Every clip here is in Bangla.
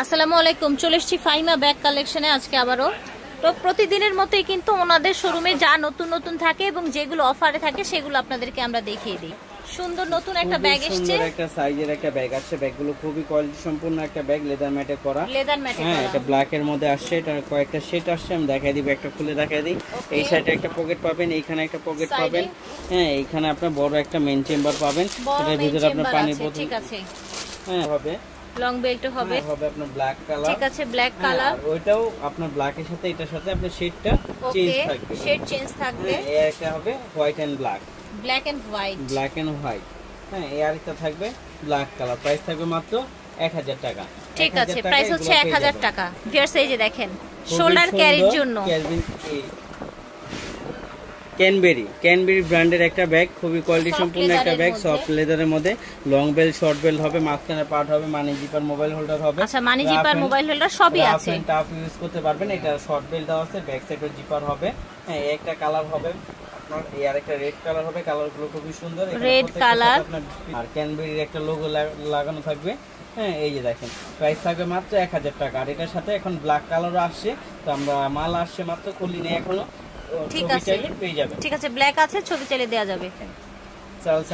আসসালামু আলাইকুম। চলে এসেছি ফাহিমা ব্যাগ কালেকশনে আজকে আবারও। তো প্রতিদিনের মতোই কিন্তু ওনাদের শোরুমে যা নতুন নতুন থাকে এবং যেগুলো অফারে থাকে সেগুলো আপনাদেরকে আমরা দেখিয়ে দিই। সুন্দর নতুন একটা ব্যাগ এসেছে, সুন্দর একটা সাইজের একটা ব্যাগ আছে। ব্যাগগুলো খুবই কোয়ালিটি সম্পন্ন একটা ব্যাগ, লেদার ম্যাটে করা। লেদার ম্যাটে করা, এটা ব্ল্যাক এর মধ্যে আসছে। এটা কয়েকটা সেট আসছে, আমি দেখাই দিব, একটা খুলে দেখাই দিই। এই সাইডে একটা পকেট পাবেন, এইখানে একটা পকেট পাবেন। হ্যাঁ, এইখানে আপনার বড় একটা মেইন চেম্বার পাবেন, এটার ভিতরে আপনার পানির বোতল, ঠিক আছে। হ্যাঁ হবে লং বেল্ট হবে আপনার ব্ল্যাক কালার, ঠিক আছে, ব্ল্যাক কালার। ওইটাও আপনার ব্ল্যাকের সাথে এটার সাথে আপনার শেডটা চেঞ্জ থাকবে, শেড চেঞ্জ থাকবে। একটা হবে white and black, black and white, black and white. হ্যাঁ, এই আরেকটা থাকবে ব্ল্যাক কালার। প্রাইস থাকবে মাত্র 1000 টাকা। ঠিক আছে, প্রাইস হচ্ছে 1000 টাকা। ভিউয়ার্স এই যে দেখেন, শোল্ডার ক্যারির জন্য ক্যানবেরি ব্র্যান্ডের একটা ব্যাগ, খুবই কোয়ালিটি সম্পন্ন একটা ব্যাগ, সফট লেদারের মধ্যে। লং বেল্ট, শর্ট বেল্ট হবে, মাঝখানে পার্ট হবে, মানি জিপার, মোবাইল হোল্ডার হবে। আচ্ছা, মানি জিপার, মোবাইল হোল্ডার সবই আছে। টাফ ইউজ করতে পারবেন। এটা শর্ট বেল্ট দেওয়া আছে, ব্যাক সাইডে জিপার হবে। হ্যাঁ, একটা কালার হবে আপনার, এই আরেকটা রেড কালার হবে। কালারগুলো খুবই সুন্দর, রেড কালার। আর ক্যানবেরির একটা লোগো লাগানো থাকবে। হ্যাঁ, এই যে দেখেন, প্রাইস থাকবে মাত্র 1000 টাকা। আর এটার সাথে এখন ব্ল্যাক কালারও আসছে, তো আমরা মাল আসছে মাত্র, খুলি নেই এখনো। ঠিক আছে, পেয়ে যাবেন। ঠিক আছে, ব্ল্যাক আছে, ছবি চাইলে দেয়া যাবে। চার্লস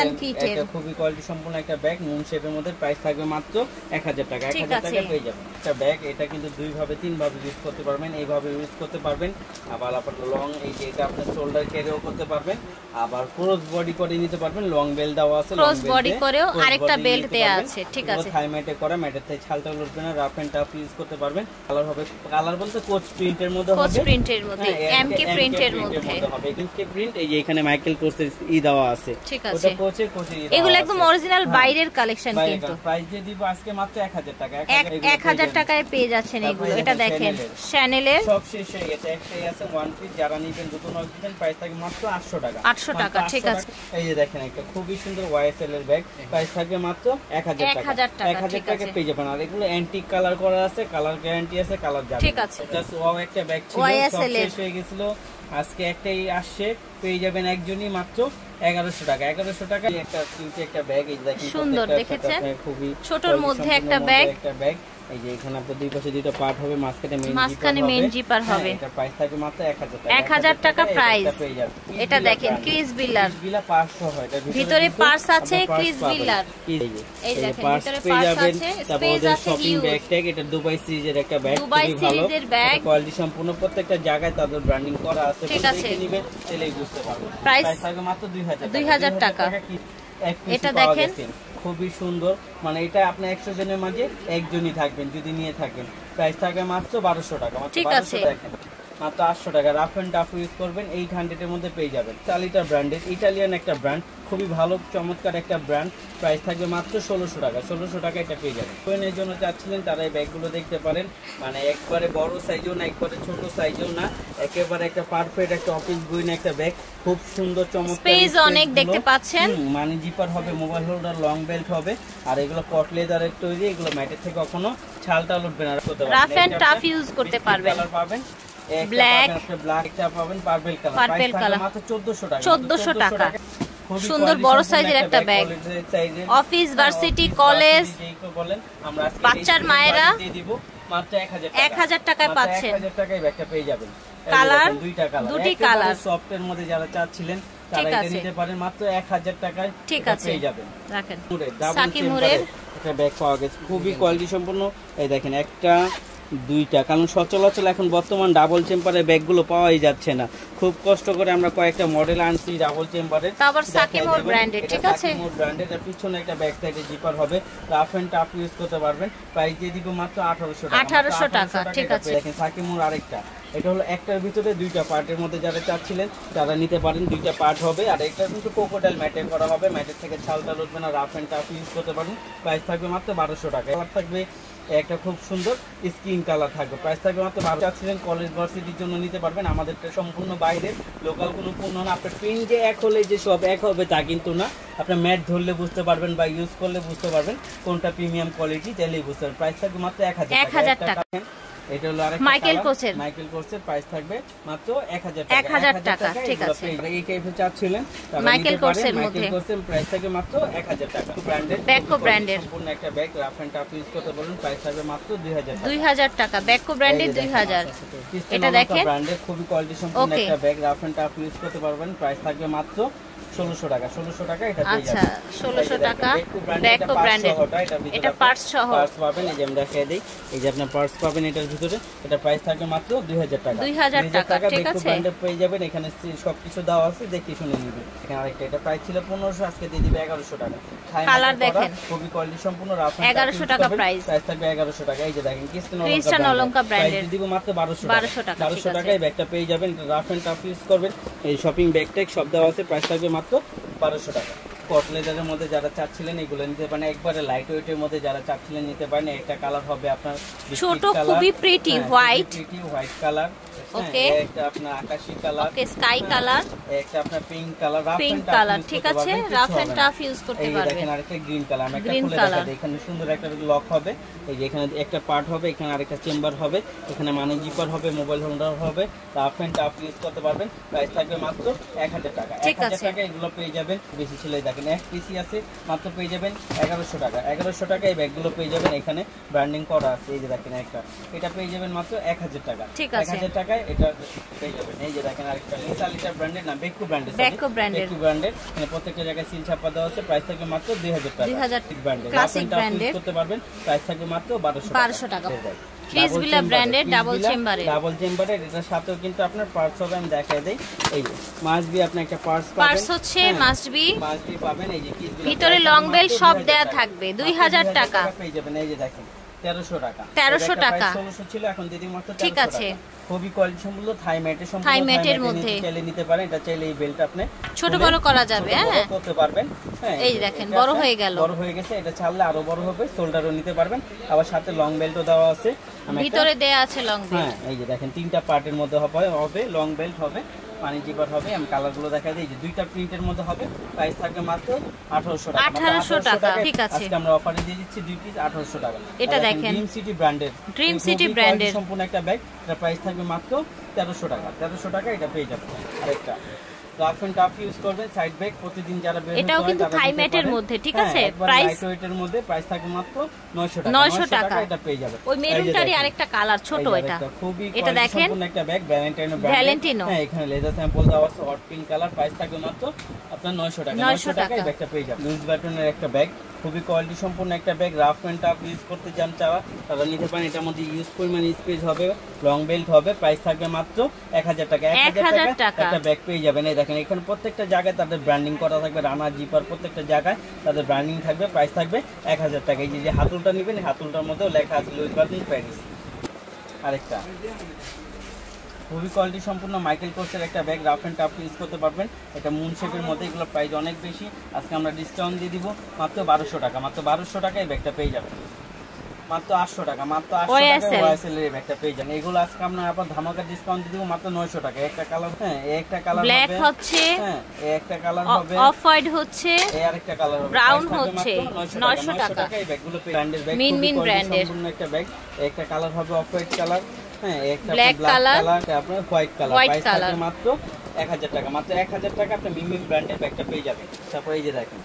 এন্ড কিটের এটা খুবই কোয়ালিটি সম্পন্ন একটা ব্যাগ, মুন শেপের মধ্যে। প্রাইস থাকবে মাত্র 1000 টাকা। 1000 টাকা পেয়ে যাবেন একটা ব্যাগ। এটা কিন্তু দুই ভাবে তিন ভাবে ইউজ করতে পারবেন। এইভাবে ইউজ করতে পারবেন, আবার আপনার লং, এই যে এটা আপনার শোল্ডার ক্যারিও করতে পারবেন, আবার ক্রস বডি করে নিতে পারবেন। লং বেল্ট দেওয়া আছে, ক্রস বডি করেও আরেকটা বেল্ট দেয়া আছে। ঠিক আছে, থাই ম্যাটে করা, ম্যাটের থেকে ছালটা উঠবে না, রাফ এন্ড টাফ ইউজ করতে পারবেন। কালার হবে, কালার বলতে কোচ প্রিন্টের মধ্যে হবে, কোচ প্রিন্টের মধ্যে, এমকে প্রিন্টের মধ্যে হবে। এমকে প্রিন্ট, এই যে এখানে মাইকেল কোর্সের ই দেওয়া আছে। ঠিক আছে, এগুলো একদম অরিজিনাল বাইরের কালেকশন। কিন্তু প্রাইস দিয়ে দিব আজকে মাত্র 1000 টাকা। 1000 টাকায় পেয়ে যাচ্ছেন এগুলো। এটা দেখেন, শ্যানেলের সব শেষ হয়ে গেছে, একটাই আছে ওয়ান পিস। যারা নিবেন দুটো নক দিবেন, প্রাইস থাকবে মাত্র 800 টাকা। 800 টাকা, ঠিক আছে। এই যে দেখেন, একটা খুবই সুন্দর ওয়াইএসএল এর ব্যাগ, প্রাইস থাকবে মাত্র 1000 টাকা। 1000 টাকা পেয়ে যাবেন। আর এগুলো অ্যান্টিক কালার করা আছে, কালার গ্যারান্টি আছে, কালার যাবে। ঠিক আছে, জাস্ট ওয়াও একটা ব্যাগ ছিল, সব শেষ হয়ে গেছিল, আজকে একটাই আসছে, পেয়ে যাবেন একজনই মাত্র 1100 টাকা। 1100 টাকা একটা কিউট একটা ব্যাগ। এই দেখেন, সুন্দর দেখেছেন, খুবই ছোটর মধ্যে একটা ব্যাগ। এই যে এখানে আপনার দুই পাশে দুটো পার্ট হবে, মাঝখানে মেইন জিপার হবে। এটা প্রাইস থাকবে মাত্র 1000 টাকা। 1000 টাকা প্রাইস। এটা দেখেন, ক্রিস বিলার 500 হয়, এটার ভিতরে পার্স আছে, ক্রিস বিলার। এই দেখেন, ভিতরে পার্স আছে, স্পেস আছে, শপিং ব্যাগ ট্যাগ। এটা দুবাই সিরিজের একটা ব্যাগ, দুবাই সিরিজের ব্যাগ, কোয়ালিটি সম্পূর্ণ, প্রত্যেকটা জায়গায় তাদের ব্র্যান্ডিং করা আছে। ঠিক আছে, নিবেন তাহলেই বুঝতে পারবেন। প্রাইস থাকবে মাত্র 2000 টাকা। এটা দেখেন, খুবই সুন্দর, মানে এটা আপনি 100 জনের মাঝে একজনই থাকবেন যদি নিয়ে থাকেন। প্রাইস থাকবে মাত্র 1200 টাকা। ঠিক আছে, দেখেন মাত্র 800 টাকা। রাফ এন্ড টাফ ইউজ করবেন, 800 এর মধ্যে পেয়ে যাবেন। চালিটা ব্র্যান্ডের, ইটালিয়ান একটা ব্র্যান্ড, খুবই ভালো চমৎকার একটা ব্র্যান্ড। প্রাইস থাকবে মাত্র 1600 টাকা। 1600 টাকা এটা পেয়ে যাবেন। কোয়েনের জন্য চাচ্ছিলেন তারা এই ব্যাগগুলো দেখতে পারেন, মানে একবারে বড় সাইজও না, একবারে ছোট সাইজও না, একেবারে একটা পারফেক্ট একটা অফিস গোয়িং একটা ব্যাগ, খুব সুন্দর চমৎকার। স্পেস অনেক দেখতে পাচ্ছেন, মানি জিপার হবে, মোবাইল হোল্ডার, লং বেল্ট হবে। আর এগুলো কট লেদারের তৈরি, এগুলো ম্যাটের থেকে কখনো ছালটা উঠবে না, রাফ এন্ড টাফ ইউজ করতে পারবেন। কালার পাবেন, ব্ল্যাক, ব্ল্যাকটা পাবেন, পার্পল কালার। পার্পল কালার মাত্র 1400 টাকা। 1400 টাকা। সুন্দর বড় সাইজের একটা ব্যাগ, অফিস, ভার্সিটি, কলেজ, আমরা বাচ্চার মায়েরা দিয়ে দিব মাত্র 1000 টাকায় পাচ্ছেন। 1000 টাকায় ব্যাগটা পেয়ে যাবেন। কালার দুটি কালার, সফটের মধ্যে যারা চাচ্ছিলেন তারা এটা নিতে পারেন মাত্র 1000 টাকায়। ঠিক আছে, পেয়ে যাবেন। রাখেন, সাকিমুরের একটা ব্যাগ পাওয়া গেছে, খুবই কোয়ালিটি সম্পন্ন। এই দেখেন, একটা দুইটা, কারণ সচরাচর এখন বর্তমান ডাবল চেম্বারের ব্যাগগুলো পাওয়াই যাচ্ছে না। খুব কষ্ট করে আমরা কয়েকটা মডেল আনছি ডাবল চেম্বারের, তারপর সাকিমুর ব্র্যান্ডের। ঠিক আছে, সাকিমুর ব্র্যান্ডের। এর পিছনে একটা ব্যাক সাইডে জিপার হবে, রাফ এন্ড টাফ ইউজ করতে পারবেন। প্রাইস দিয়ে দিব মাত্র 1800 টাকা। 1800 টাকা, ঠিক আছে। দেখেন সাকিমুর আরেকটা, এটা হলো একটার ভিতরে দুইটা পার্টের মধ্যে যারা চাচ্ছিলেন তারা নিতে পারেন। দুইটা পার্ট হবে, আর এটা কিন্তু ক্রোকোডাইল ম্যাটে করা হবে, ম্যাটের থেকে ছালটা উঠবে না, রাফ এন্ড টাফ ইউজ করতে পারবেন। প্রাইস থাকবে মাত্র 1200 টাকা। কালার থাকবে একটা খুব সুন্দর স্কিন কালার থাকবে, প্রাইস থাকবে মাত্র 1200 টাকা। চাচ্ছিলেন কলেজ ভার্সিটির জন্য নিতে পারবেন, আমাদেরটা সম্পূর্ণ বাইরে, লোকাল কোনো পণ্য না। আপনার প্রিন্ট যে এক হলে যে সব এক হবে তা কিন্তু না, আপনার ম্যাট ধরলে বুঝতে পারবেন বা ইউজ করলে বুঝতে পারবেন কোনটা প্রিমিয়াম কোয়ালিটি, তাহলেই বুঝতে পারবেন। প্রাইস থাকবে মাত্র 1000 টাকা। এটা হলো আরেকটা মাইকেল কোসের। মাইকেল কোসের প্রাইস থাকবে মাত্র 1000 টাকা। ঠিক আছে, এই টাইপের চাচ্ছিলেন মাইকেল কোসের মধ্যে মাইকেল কোসের প্রাইস থাকবে মাত্র 1000 টাকা। ব্র্যান্ডেড ব্যাকো ব্র্যান্ডের সম্পূর্ণ একটা bag rough and tough use করতে বলুন, প্রাইস থাকবে মাত্র 2000 টাকা। ব্যাকো ব্র্যান্ডের 2000। এটা দেখেন ব্র্যান্ডের খুবই কোয়ালিটি সম্পূর্ণ একটা bag rough and tough use করতে পারবেন, প্রাইস থাকবে মাত্র 1600 টাকা। 1600 টাকা এটা পেয়ে যাবেন। আচ্ছা 1600 টাকা ব্যাকো ব্র্যান্ডের। এটা পার্টস সহ পার্টস পাবেন, এই যে আমরা দেখিয়ে দেই, এই যে আপনার পার্টস পাবেন এটার ভিতরে। এটা প্রাইস থাকবে মাত্র 2000 টাকা। 2000 টাকা। ঠিক ব্যাকো আছে, ব্র্যান্ডের পেয়ে যাবেন, এখানে সবকিছু দেওয়া আছে, দেখে শুনে নেবেন। এখানে আরেকটা, এটা প্রাইস ছিল 1500, আজকে দিয়ে দিবে 1100 টাকা। কালার দেখেন খুবই কোয়ালিটি সম্পূর্ণ রাফ এন্ড 1100 টাকা প্রাইস। প্রাইস থাকবে 1100 টাকা। এই যে দেখেন ক্রিস্টান অলঙ্কা ব্র্যান্ডের, দিব মাত্র 1200 টাকা। 1200 টাকায় ব্যাগটা পেয়ে যাবেন। রাফ এন্ড টাফ ইউজ করবেন, এই শপিং ব্যাগ ট্যাগ সব দেওয়া আছে, প্রাইস থাকবে মাত্র 1200 টাকা। কট লেদারের মধ্যে যারা চাচ্ছিলেন এগুলো নিতে পারেন, একবারে লাইট ওয়েটের মধ্যে যারা চাচ্ছিলেন নিতে পারেন। একটা কালার হবে আপনার ছোট, খুবই প্রিটি হোয়াইট, হোয়াইট কালার। ওকে, একটা আপনার আকাশী কালার, ওকে স্কাই কালার, একটা আপনার পিঙ্ক কালার, পিঙ্ক কালার। ঠিক আছে, রাফ এন্ড টাফ ইউজ করতে পারবেন। দেখেন আরেকটা গ্রিন কালার, আমি একটা খুলে দেখাই। এখানে সুন্দর একটা লক হবে, এই যে এখানে একটা পার্ট হবে, এখানে আরেকটা চেম্বার হবে, এখানে মানি জিপার হবে, মোবাইল হোল্ডার হবে, রাফ এন্ড টাফ ইউজ করতে পারবেন। প্রাইস থাকবে মাত্র 1000 টাকা। 1000 টাকা এগুলো পেয়ে যাবেন। বেশি ছেলে দেখেন এক পিসি আছে, মাত্র পেয়ে যাবেন 1100 টাকা। 1100 টাকা এই ব্যাগগুলো পেয়ে যাবেন, এখানে ব্র্যান্ডিং করা আছে, এই যে দেখেন একটা, এটা পেয়ে যাবেন মাত্র 1000 টাকা। 1000 টাকায় এটা পেয়ে যাবেন। এই যে দেখেন আরেকটা লিসা লিটার ব্র্যান্ডের, না বেকো ব্র্যান্ডের, বেকো ব্র্যান্ডের, মানে প্রত্যেকটা জায়গায় সিল ছাপা দেওয়া আছে, প্রাইস থাকবে মাত্র 2000 টাকা। 2000 ব্র্যান্ডের ক্লাসিক ব্র্যান্ডের করতে পারবেন, প্রাইস থাকবে মাত্র 1200 টাকা। ক্রিসবিলা ব্র্যান্ডের ডাবল চেম্বারের, এটার সাথেও কিন্তু আপনার পার্টস হবে, আমি দেখাই দেই। এই যে মাস্ট বি আপনি একটা পার্টস পাবেন, পার্টস হচ্ছে মাস্ট বি পাবেন। এই যে ভিতরে লং বেল সব দেয়া থাকবে। 2000 টাকা পেয়ে যাবেন। এই যে দেখেন 1300 টাকা। 1300 টাকা 1600 ছিল, এখন দিদি মাত্র 1300 টাকা। ঠিক আছে, খুবই কোয়ালিটি সম্পূর্ণ থাই ম্যাটের সম্পূর্ণ থাই ম্যাটের মধ্যে চাইলে নিতে পারেন। এটা চাইলে এই বেল্ট আপনি ছোট বড় করা যাবে, হ্যাঁ করতে পারবেন। হ্যাঁ এই দেখেন বড় হয়ে গেল, বড় হয়ে গেছে, এটা ছাড়লে আরো বড় হবে, শোল্ডারও নিতে পারবেন। আবার সাথে লং বেল্টও দেওয়া আছে, ভিতরে দেয়া আছে লং বেল্ট। হ্যাঁ এই যে দেখেন তিনটা পার্টের মধ্যে হবে, লং বেল্ট হবে, পানি জিপার হবে। আমি কালারগুলো দেখাই দিই, যে দুইটা প্রিন্টের মধ্যে হবে। প্রাইস থাকবে মাত্র 1800 টাকা। 1800 টাকা। ঠিক আছে, আজকে আমরা অফারে দিয়ে দিচ্ছি দুই পিস 1800 টাকা। এটা দেখেন ড্রিম সিটি ব্র্যান্ডের, ড্রিম সিটি ব্র্যান্ডের সম্পূর্ণ একটা ব্যাগ, এটা প্রাইস থাকবে মাত্র 1300 টাকা। 1300 টাকা এটা পেয়ে যাবেন। আরেকটা রাফ এন্ড টাফ ইউজ করবেন, সাইড ব্যাগ প্রতিদিন যারা বের হয়, এটাও কিন্তু থাই ম্যাটের মধ্যে। ঠিক আছে, প্রাইস লাইট ওয়েটের মধ্যে, প্রাইস থাকবে মাত্র 900 টাকা। 900 টাকা এটা পেয়ে যাবেন। ওই মেরুনটারই আরেকটা কালার ছোট, এটা খুবই এটা দেখেন সম্পূর্ণ একটা ব্যাগ, ভ্যালেন্টিনো। হ্যাঁ এখানে লেদার স্যাম্পল দেওয়া আছে, হট পিঙ্ক কালার, প্রাইস থাকবে মাত্র আপনার 900 টাকা। 900 টাকা এই ব্যাগটা পেয়ে যাবেন। লুইস বাটনের একটা ব্যাগ, খুবই কোয়ালিটি সম্পূর্ণ একটা bag, rough and tough use করতে চান চাওয়া তারা নিতে পারেন। এটার মধ্যে ইউজ পরিমাণ স্পেস হবে, লং বেল্ট হবে, প্রাইস থাকবে মাত্র 1000 টাকা। 1000 টাকা একটা ব্যাগ পেয়ে যাবেন। এই দেখেন এখানে প্রত্যেকটা জায়গায় তাদের ব্র্যান্ডিং করা থাকবে, রানা জিপার প্রত্যেকটা জায়গায় তাদের ব্র্যান্ডিং থাকবে, প্রাইস থাকবে 1000 টাকা। এই যে হাতুলটা নেবেন, হাতুলটার মধ্যেও লেখা আছে লুইস বাটন প্যারিস। আরেকটা খুবই কোয়ালিটি সম্পূর্ণ মাইকেল কোর্সের একটা bag, rough and tough use করতে পারবেন। এটা মুন শেপের মধ্যে, এগুলো প্রাইস অনেক বেশি, আজকে আমরা ডিসকাউন্ট দিয়ে দিব মাত্র 1200 টাকা। মাত্র 1200 টাকা এই ব্যাগটা পেয়ে যাবেন। মাত্র 800 টাকা, মাত্র 800 টাকা ওয়াইএসএল এর ব্যাগটা পেয়ে যাবেন। এগুলো আজকে আমরা আবার ধামাকা ডিসকাউন্ট দিয়ে দিব মাত্র 900 টাকা। একটা কালার, হ্যাঁ একটা কালার হবে ব্ল্যাক হচ্ছে, হ্যাঁ একটা কালার হবে অফ হোয়াইট হচ্ছে, এই আরেকটা কালার হবে ব্রাউন হচ্ছে। 900 টাকা এই ব্যাগগুলো ব্র্যান্ডের ব্যাগ, মিন মিন ব্র্যান্ডের সম্পূর্ণ একটা ব্যাগ। একটা কালার হবে অফ হোয়াইট কালার, হ্যাঁ একটা ব্ল্যাক কালার, আপনার হোয়াইট কালার, প্রাইস থাকবে মাত্র 1000 টাকা। মাত্র 1000 টাকা আপনি মিন মিন ব্র্যান্ডের ব্যাগটা পেয়ে যাবেন। তারপর এই যে দেখেন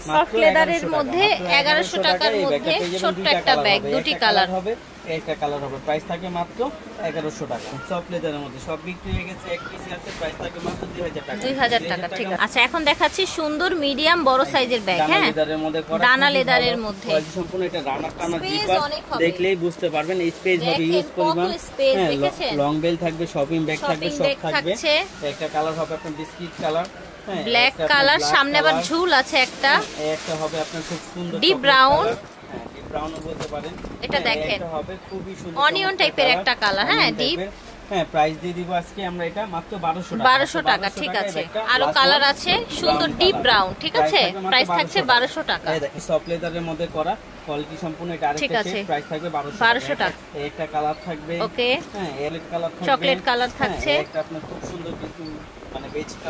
সফট লেদারের মধ্যে 1100 টাকার মধ্যে ছোট্ট একটা ব্যাগ, দুটি কালার হবে, একটা কালার হবে, প্রাইস থাকবে মাত্র 1100 টাকা। সফট লেদারের মধ্যে সব বিক্রি হয়ে গেছে, এক পিস আছে, প্রাইস থাকবে মাত্র 2000 টাকা। 2000 টাকা। ঠিক আছে, আচ্ছা এখন দেখাচ্ছি সুন্দর মিডিয়াম বড় সাইজের ব্যাগ। হ্যাঁ লেদারের মধ্যে করা, ডানা লেদারের মধ্যে সম্পূর্ণ এটা রানা টানা জিপার, দেখলেই বুঝতে পারবেন এই স্পেস হবে, ইউজ পরিমাণ। হ্যাঁ লং বেল থাকবে, শপিং ব্যাগ থাকবে, সব থাকবে। একটা কালার হবে আপনার বিস্কিট কালার, ব্ল্যাক কালার, সামনে আবার ঝুল আছে একটা হবে আপনার খুব সুন্দর ডিপ ব্রাউন, ডিপ ব্রাউনও বলতে পারেন। এটা দেখেন এটা হবে খুবই সুন্দর অনিয়ন টাইপের একটা কালার, হ্যাঁ ডিপ। হ্যাঁ প্রাইস দিয়ে দিব আজকে আমরা এটা মাত্র 1200 টাকা। 1200 টাকা। ঠিক আছে, আরো কালার আছে সুন্দর ডিপ ব্রাউন। ঠিক আছে, প্রাইস থাকছে 1200 টাকা। এই দেখেন সফট লেদারের মধ্যে করা, কোয়ালিটি সম্পূর্ণ। এটা আরেকটা সেট, প্রাইস থাকবে 1200 টাকা। একটা কালার থাকবে, ওকে হ্যাঁ এলিট কালার থাকবে, চকলেট কালার থাকছে, একটা আপনার খুব সুন্দর কিছু মানে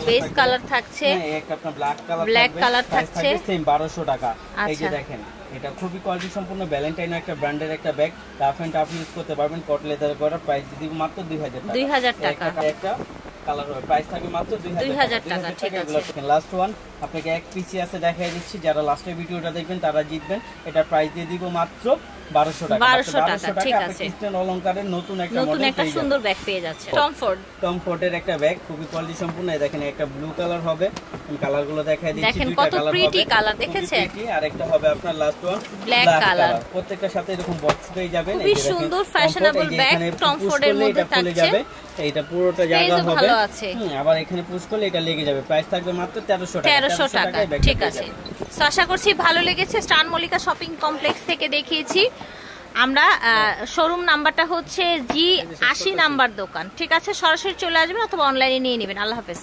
বেজ কালার থাকছে, একটা আপনার ব্ল্যাক কালার থাকছে সেম 1200 টাকা। এই যে দেখেন এটা খুবই কোয়ালিটি সম্পূর্ণ ভ্যালেন্টাইন একটা ব্র্যান্ডের একটা bag, rough and tough use করতে পারবেন, কট লেদার করা। প্রাইস দিব মাত্র 2000 টাকা। একটা কালার হবে, প্রাইস থাকবে মাত্র 2000 টাকা। ঠিক আছে, লাস্ট ওয়ান আপনাকে এক পিসি আছে দেখাই দিচ্ছি, যারা লাস্টের ভিডিওটা দেখবেন তারা জিতবেন। এটা প্রাইস দিয়ে দিব মাত্র 1200 টাকা। 1200 টাকা। ঠিক আছে, ক্রিস্টান অলংকারের নতুন একটা সুন্দর ব্যাগ পেয়ে যাচ্ছে। কমফোর্টের একটা ব্যাগ, খুবই কোয়ালিটি সম্পূর্ণ। দেখেন একটা ব্লু কালার হবে, আমি কালারগুলো দেখাই দিচ্ছি। দেখেন কত প্রিটি কালার, দেখেছেন? আর একটা হবে আপনার লাস্ট ওয়ান ব্ল্যাক কালার। প্রত্যেকটার সাথে এরকম বক্স পেয়ে যাবেন। খুবই সুন্দর ফ্যাশনেবল ব্যাগ, কমফোর্টের মধ্যে থাকছে। এইটা পুরোটা জায়গা হবে, আবার এখানে পুশ করলে এটা লেগে যাবে। প্রাইস থাকবে মাত্র 1300 টাকা। ঠিক আছে, তো আশা করছি ভালো লেগেছে। স্টার মল্লিকা শপিং কমপ্লেক্স থেকে দেখিয়েছি আমরা। শোরুম নাম্বারটা হচ্ছে G80 নাম্বার দোকান। ঠিক আছে, সরাসরি চলে আসবেন অথবা অনলাইনে নিয়ে নেবেন। আল্লাহ হাফেজ।